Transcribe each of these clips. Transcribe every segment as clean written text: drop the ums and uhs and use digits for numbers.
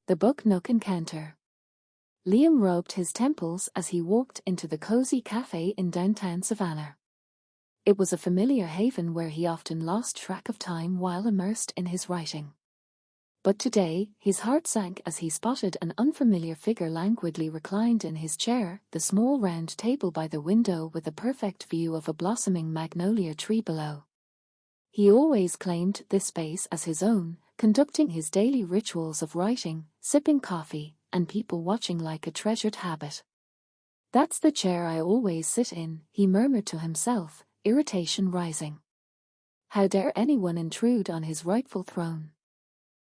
The Book Nook Encounter. Liam rubbed his temples as he walked into the cozy cafe in downtown Savannah. It was a familiar haven where he often lost track of time while immersed in his writing. But today, his heart sank as he spotted an unfamiliar figure languidly reclined in his chair, the small round table by the window with a perfect view of a blossoming magnolia tree below. He always claimed this space as his own, conducting his daily rituals of writing, sipping coffee, and people watching like a treasured habit. "That's the chair I always sit in," he murmured to himself, irritation rising. How dare anyone intrude on his rightful throne?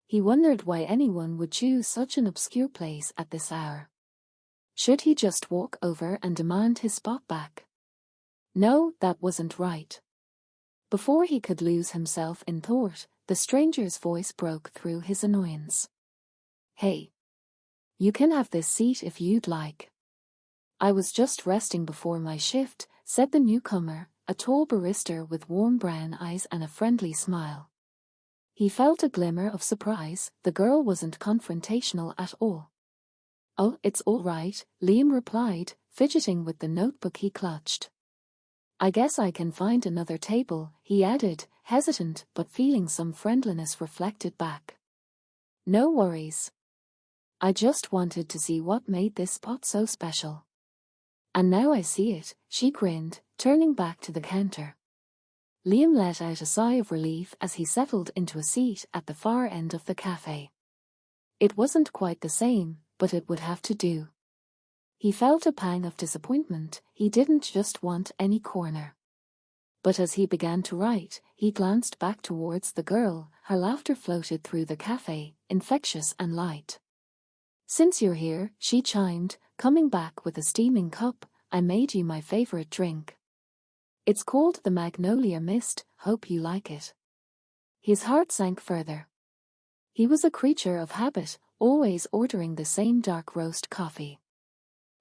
He wondered why anyone would choose such an obscure place at this hour. Should he just walk over and demand his spot back? No, that wasn't right. Before he could lose himself in thought, the stranger's voice broke through his annoyance. "Hey. You can have this seat if you'd like." "I was just resting before my shift," said the newcomer, a tall barista with warm brown eyes and a friendly smile. He felt a glimmer of surprise. The girl wasn't confrontational at all. "Oh, it's all right," Liam replied, fidgeting with the notebook he clutched. "I guess I can find another table," he added, hesitant but feeling some friendliness reflected back. "No worries. I just wanted to see what made this spot so special." "And now I see it," she grinned, turning back to the counter. Liam let out a sigh of relief as he settled into a seat at the far end of the cafe. It wasn't quite the same, but it would have to do. He felt a pang of disappointment. He didn't just want any corner. But as he began to write, he glanced back towards the girl. Her laughter floated through the cafe, infectious and light. "Since you're here," she chimed, coming back with a steaming cup, "I made you my favorite drink. It's called the Magnolia Mist, hope you like it." His heart sank further. He was a creature of habit, always ordering the same dark roast coffee.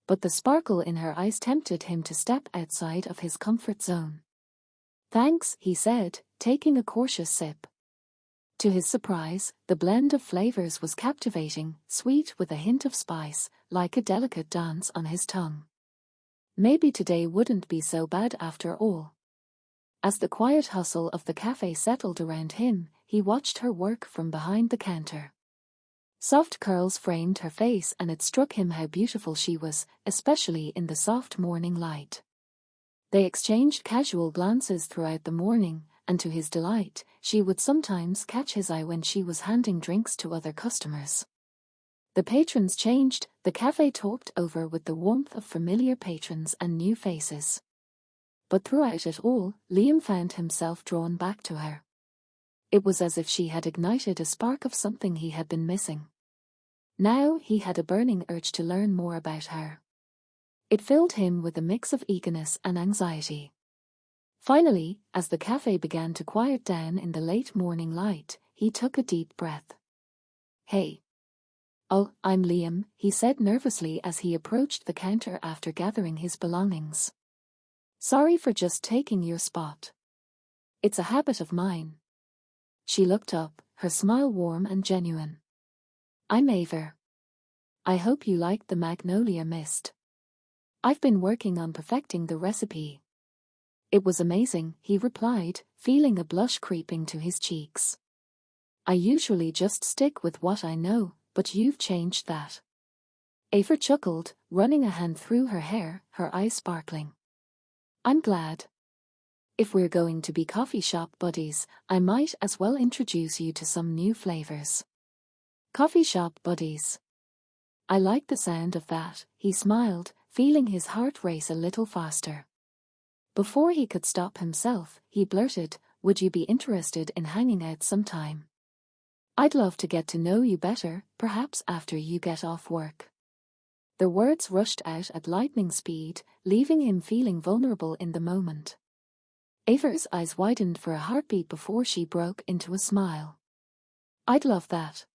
But the sparkle in her eyes tempted him to step outside of his comfort zone. "Thanks," he said, taking a cautious sip. To his surprise, the blend of flavors was captivating, sweet with a hint of spice, like a delicate dance on his tongue. Maybe today wouldn't be so bad after all. As the quiet hustle of the cafe settled around him, he watched her work from behind the counter. Soft curls framed her face and it struck him how beautiful she was, especially in the soft morning light. They exchanged casual glances throughout the morning, and to his delight, she would sometimes catch his eye when she was handing drinks to other customers. The patrons changed, the cafe talked over with the warmth of familiar patrons and new faces. But throughout it all, Liam found himself drawn back to her. It was as if she had ignited a spark of something he had been missing. Now he had a burning urge to learn more about her. It filled him with a mix of eagerness and anxiety. Finally, as the cafe began to quiet down in the late morning light, he took a deep breath. "Hey. Oh, I'm Liam," he said nervously as he approached the counter after gathering his belongings. "Sorry for just taking your spot. It's a habit of mine." She looked up, her smile warm and genuine. "I'm Ava. I hope you liked the Magnolia Mist. I've been working on perfecting the recipe." "It was amazing," he replied, feeling a blush creeping to his cheeks. "I usually just stick with what I know, but you've changed that." Ava chuckled, running a hand through her hair, her eyes sparkling. "I'm glad. If we're going to be coffee shop buddies, I might as well introduce you to some new flavors." "Coffee shop buddies. I like the sound of that," he smiled, feeling his heart race a little faster. Before he could stop himself, he blurted, "Would you be interested in hanging out sometime? I'd love to get to know you better, perhaps after you get off work." The words rushed out at lightning speed, leaving him feeling vulnerable in the moment. Ava's eyes widened for a heartbeat before she broke into a smile. "I'd love that.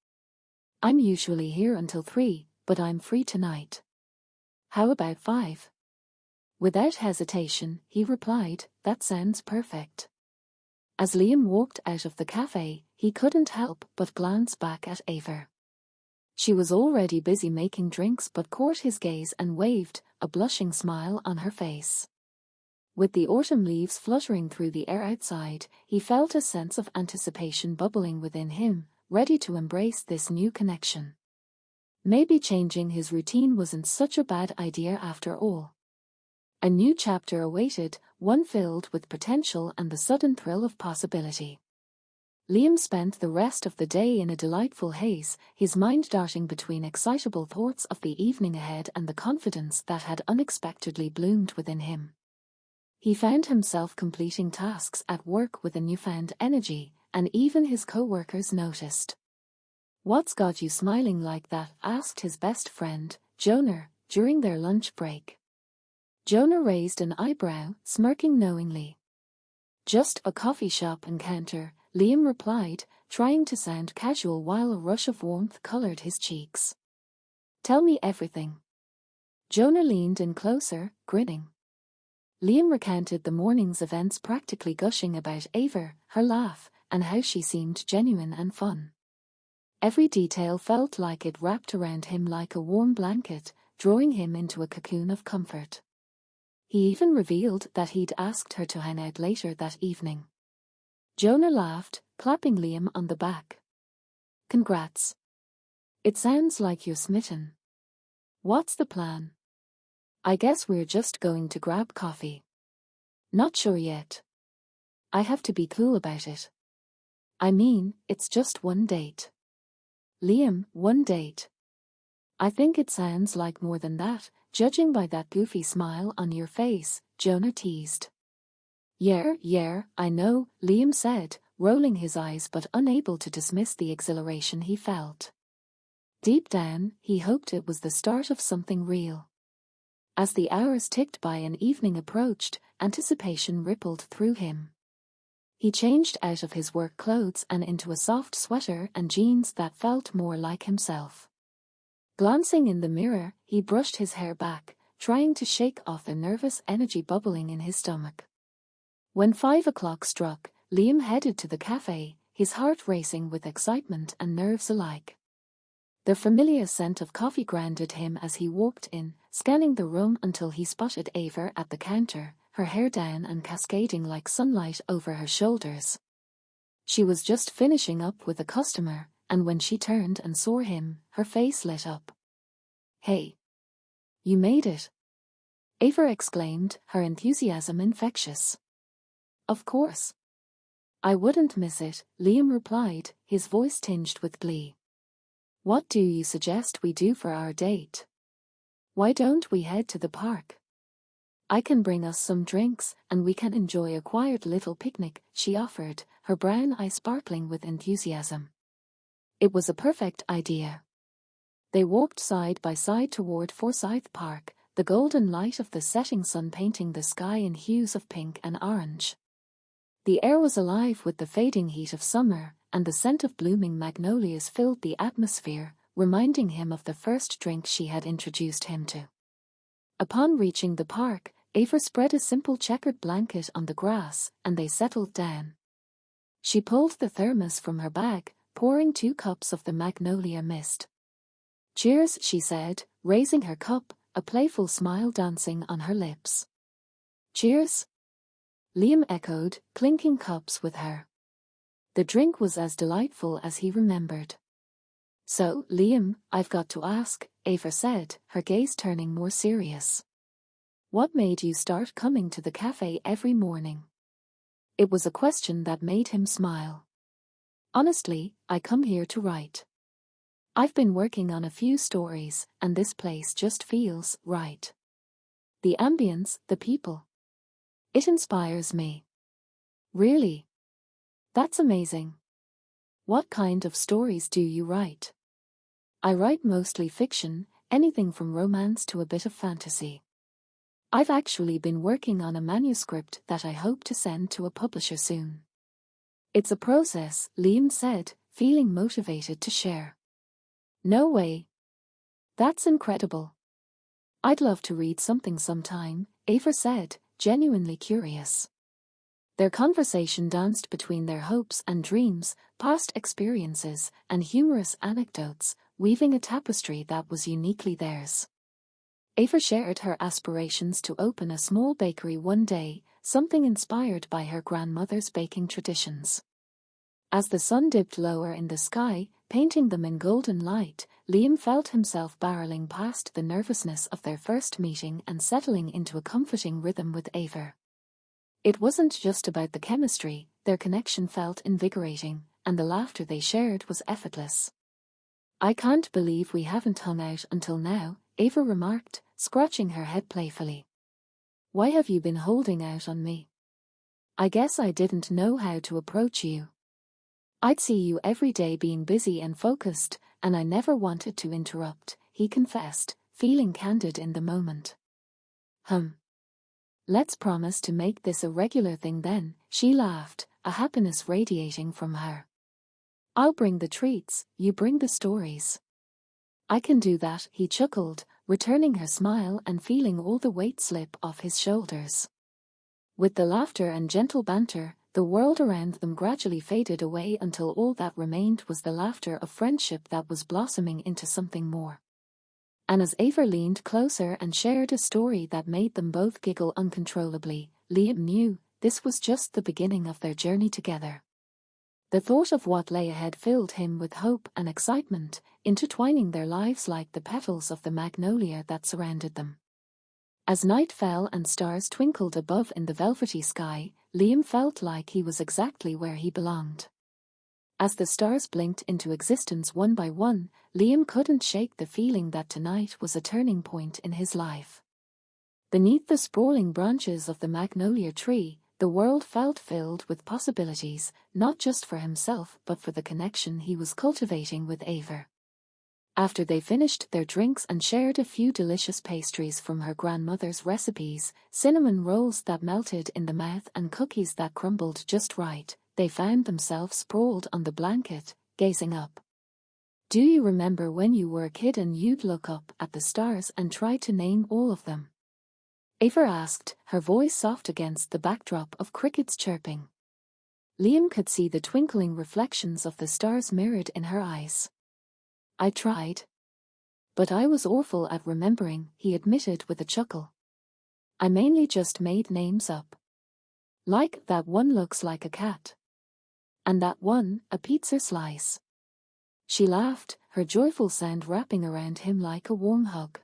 I'm usually here until 3, but I'm free tonight. How about 5? Without hesitation, he replied, "That sounds perfect." As Liam walked out of the cafe, he couldn't help but glance back at Ava. She was already busy making drinks but caught his gaze and waved, a blushing smile on her face. With the autumn leaves fluttering through the air outside, he felt a sense of anticipation bubbling within him, ready to embrace this new connection. Maybe changing his routine wasn't such a bad idea after all. A new chapter awaited, one filled with potential and the sudden thrill of possibility. Liam spent the rest of the day in a delightful haze, his mind darting between excitable thoughts of the evening ahead and the confidence that had unexpectedly bloomed within him. He found himself completing tasks at work with a newfound energy, and even his co-workers noticed. "What's got you smiling like that?" asked his best friend, Jonah, during their lunch break. Jonah raised an eyebrow, smirking knowingly. "Just a coffee shop encounter," Liam replied, trying to sound casual while a rush of warmth colored his cheeks. "Tell me everything." Jonah leaned in closer, grinning. Liam recounted the morning's events, practically gushing about Ava, her laugh, and how she seemed genuine and fun. Every detail felt like it wrapped around him like a warm blanket, drawing him into a cocoon of comfort. He even revealed that he'd asked her to hang out later that evening. Jonah laughed, clapping Liam on the back. "Congrats. It sounds like you're smitten. What's the plan?" "I guess we're just going to grab coffee." "Not sure yet. I have to be cool about it. I mean, it's just one date." "Liam, one date? I think it sounds like more than that, judging by that goofy smile on your face," Jonah teased. Yeah, I know," Liam said, rolling his eyes but unable to dismiss the exhilaration he felt. Deep down, he hoped it was the start of something real. As the hours ticked by and evening approached, anticipation rippled through him. He changed out of his work clothes and into a soft sweater and jeans that felt more like himself. Glancing in the mirror, he brushed his hair back, trying to shake off the nervous energy bubbling in his stomach. When 5 o'clock struck, Liam headed to the cafe, his heart racing with excitement and nerves alike. The familiar scent of coffee grounded him as he walked in, scanning the room until he spotted Ava at the counter, her hair down and cascading like sunlight over her shoulders. She was just finishing up with a customer, and when she turned and saw him, her face lit up. "Hey! You made it!" Ava exclaimed, her enthusiasm infectious. "Of course. I wouldn't miss it," Liam replied, his voice tinged with glee. "What do you suggest we do for our date? Why don't we head to the park? I can bring us some drinks, and we can enjoy a quiet little picnic," she offered, her brown eyes sparkling with enthusiasm. It was a perfect idea. They walked side by side toward Forsyth Park, the golden light of the setting sun painting the sky in hues of pink and orange. The air was alive with the fading heat of summer, and the scent of blooming magnolias filled the atmosphere, reminding him of the first drink she had introduced him to. Upon reaching the park, Ava spread a simple checkered blanket on the grass, and they settled down. She pulled the thermos from her bag, pouring 2 cups of the magnolia mist. "Cheers," she said, raising her cup, a playful smile dancing on her lips. "Cheers," Liam echoed, clinking cups with her. The drink was as delightful as he remembered. "So, Liam, I've got to ask," Ava said, her gaze turning more serious. "What made you start coming to the cafe every morning?" It was a question that made him smile. "Honestly, I come here to write. I've been working on a few stories, and this place just feels right. The ambience, the people. It inspires me." "Really? That's amazing. What kind of stories do you write?" "I write mostly fiction, anything from romance to a bit of fantasy. I've actually been working on a manuscript that I hope to send to a publisher soon." "It's a process," Liam said, feeling motivated to share. "No way. That's incredible. I'd love to read something sometime," Ava said, genuinely curious. Their conversation danced between their hopes and dreams, past experiences, and humorous anecdotes, weaving a tapestry that was uniquely theirs. Ava shared her aspirations to open a small bakery one day, something inspired by her grandmother's baking traditions. As the sun dipped lower in the sky, painting them in golden light, Liam felt himself barreling past the nervousness of their first meeting and settling into a comforting rhythm with Ava. It wasn't just about the chemistry, their connection felt invigorating, and the laughter they shared was effortless. "I can't believe we haven't hung out until now," Ava remarked, scratching her head playfully. "Why have you been holding out on me? I guess I didn't know how to approach you. I'd see you every day being busy and focused, and I never wanted to interrupt," he confessed, feeling candid in the moment. Let's promise to make this a regular thing then," she laughed, a happiness radiating from her. "I'll bring the treats, you bring the stories." "I can do that," he chuckled, returning her smile and feeling all the weight slip off his shoulders. With the laughter and gentle banter, the world around them gradually faded away until all that remained was the laughter of friendship that was blossoming into something more. And as Ava leaned closer and shared a story that made them both giggle uncontrollably, Liam knew this was just the beginning of their journey together. The thought of what lay ahead filled him with hope and excitement, intertwining their lives like the petals of the magnolia that surrounded them. As night fell and stars twinkled above in the velvety sky, Liam felt like he was exactly where he belonged. As the stars blinked into existence one by one, Liam couldn't shake the feeling that tonight was a turning point in his life. Beneath the sprawling branches of the magnolia tree, the world felt filled with possibilities, not just for himself but for the connection he was cultivating with Ava. After they finished their drinks and shared a few delicious pastries from her grandmother's recipes, cinnamon rolls that melted in the mouth and cookies that crumbled just right, they found themselves sprawled on the blanket, gazing up. "Do you remember when you were a kid and you'd look up at the stars and try to name all of them?" Ava asked, her voice soft against the backdrop of crickets chirping. Liam could see the twinkling reflections of the stars mirrored in her eyes. "I tried. But I was awful at remembering," he admitted with a chuckle. "I mainly just made names up. Like that one looks like a cat. And that one, a pizza slice." She laughed, her joyful sound wrapping around him like a warm hug.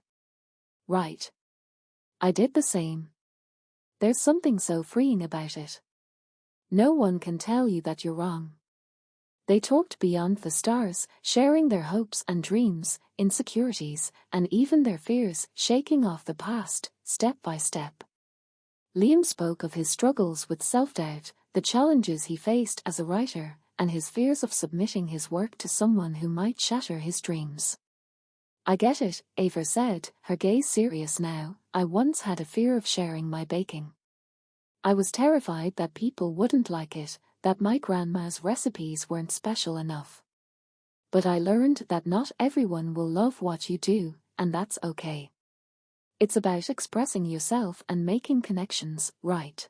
"Right. I did the same. There's something so freeing about it. No one can tell you that you're wrong." They talked beyond the stars, sharing their hopes and dreams, insecurities, and even their fears, shaking off the past, step by step. Liam spoke of his struggles with self-doubt, the challenges he faced as a writer, and his fears of submitting his work to someone who might shatter his dreams. "I get it," Ava said, her gaze serious now. "I once had a fear of sharing my baking. I was terrified that people wouldn't like it, that my grandma's recipes weren't special enough. But I learned that not everyone will love what you do, and that's okay. It's about expressing yourself and making connections, right?"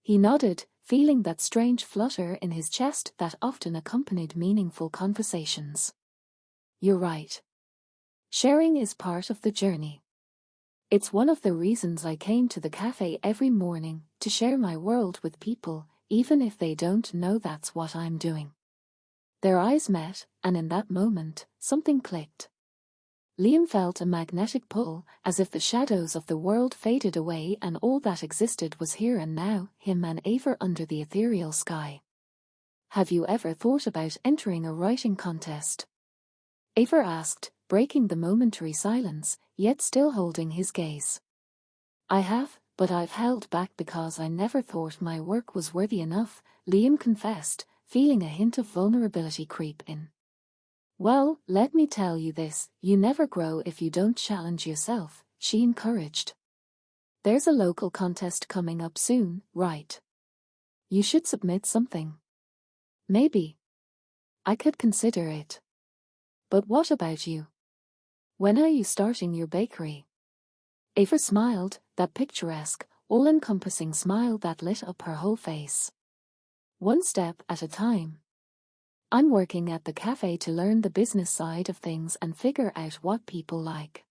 He nodded, feeling that strange flutter in his chest that often accompanied meaningful conversations. "You're right. Sharing is part of the journey. It's one of the reasons I came to the cafe every morning, to share my world with people, even if they don't know that's what I'm doing." Their eyes met, and in that moment, something clicked. Liam felt a magnetic pull, as if the shadows of the world faded away and all that existed was here and now, him and Ava under the ethereal sky. "Have you ever thought about entering a writing contest?" Ava asked, breaking the momentary silence, yet still holding his gaze. "I have, but I've held back because I never thought my work was worthy enough," Liam confessed, feeling a hint of vulnerability creep in. "Well, let me tell you this, you never grow if you don't challenge yourself," she encouraged. "There's a local contest coming up soon, right? You should submit something." "Maybe. I could consider it. But what about you? When are you starting your bakery?" Ava smiled, that picturesque, all-encompassing smile that lit up her whole face. "One step at a time. I'm working at the cafe to learn the business side of things and figure out what people like.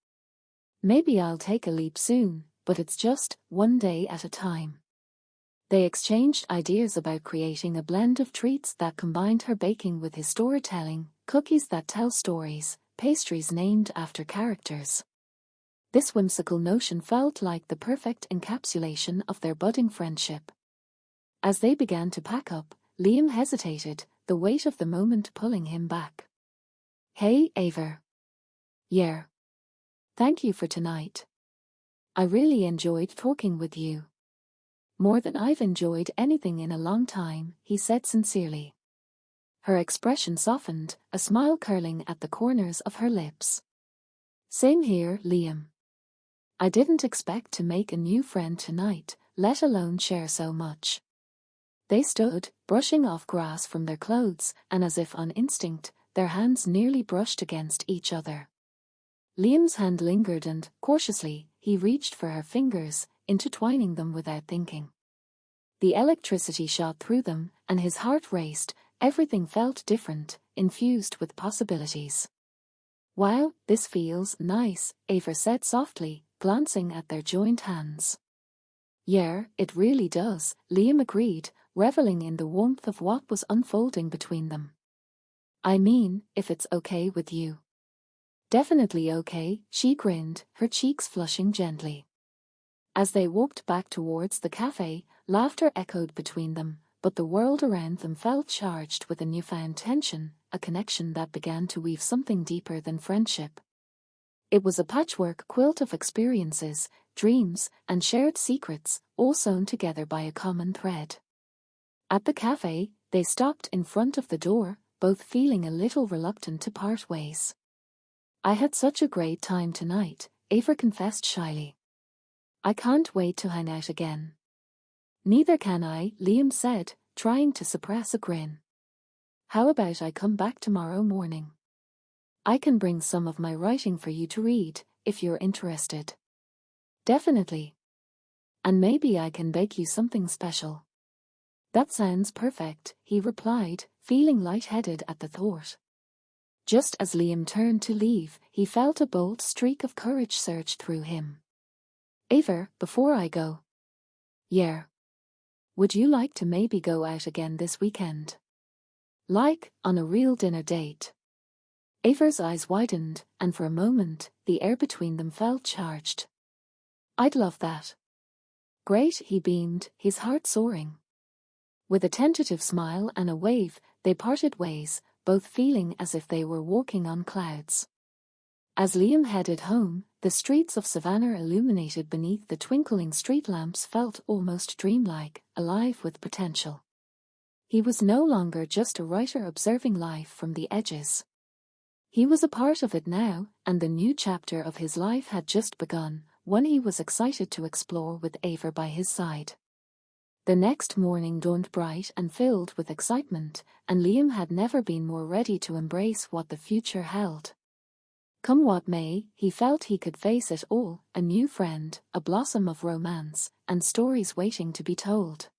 Maybe I'll take a leap soon, but it's just one day at a time. They exchanged ideas about creating a blend of treats that combined her baking with his storytelling, cookies that tell stories, pastries named after characters. This whimsical notion felt like the perfect encapsulation of their budding friendship. As they began to pack up, Liam hesitated, the weight of the moment pulling him back. "Hey, Ava. Yeah. Thank you for tonight. I really enjoyed talking with you. More than I've enjoyed anything in a long time," he said sincerely. Her expression softened, a smile curling at the corners of her lips. "Same here, Liam. I didn't expect to make a new friend tonight, let alone share so much." They stood, brushing off grass from their clothes, and as if on instinct, their hands nearly brushed against each other. Liam's hand lingered and, cautiously, he reached for her fingers, intertwining them without thinking. The electricity shot through them, and his heart raced. Everything felt different, infused with possibilities. "Wow, this feels nice," Ava said softly, glancing at their joined hands. "Yeah, it really does," Liam agreed, reveling in the warmth of what was unfolding between them. "I mean, if it's okay with you." "Definitely okay," she grinned, her cheeks flushing gently. As they walked back towards the cafe, laughter echoed between them, but the world around them felt charged with a newfound tension, a connection that began to weave something deeper than friendship. It was a patchwork quilt of experiences, dreams, and shared secrets, all sewn together by a common thread. At the cafe, they stopped in front of the door, both feeling a little reluctant to part ways. "I had such a great time tonight," Ava confessed shyly. "I can't wait to hang out again." "Neither can I," Liam said, trying to suppress a grin. "How about I come back tomorrow morning? I can bring some of my writing for you to read, if you're interested." "Definitely. And maybe I can bake you something special." "That sounds perfect," he replied, feeling lightheaded at the thought. Just as Liam turned to leave, he felt a bold streak of courage surge through him. "Ava, before I go." "Yeah. Would you like to maybe go out again this weekend? Like, on a real dinner date?" Ava's eyes widened, and for a moment, the air between them felt charged. "I'd love that." "Great," he beamed, his heart soaring. With a tentative smile and a wave, they parted ways, both feeling as if they were walking on clouds. As Liam headed home, the streets of Savannah illuminated beneath the twinkling street lamps felt almost dreamlike, alive with potential. He was no longer just a writer observing life from the edges. He was a part of it now, and the new chapter of his life had just begun, one he was excited to explore with Ava by his side. The next morning dawned bright and filled with excitement, and Liam had never been more ready to embrace what the future held. Come what may, he felt he could face it all, a new friend, a blossom of romance, and stories waiting to be told.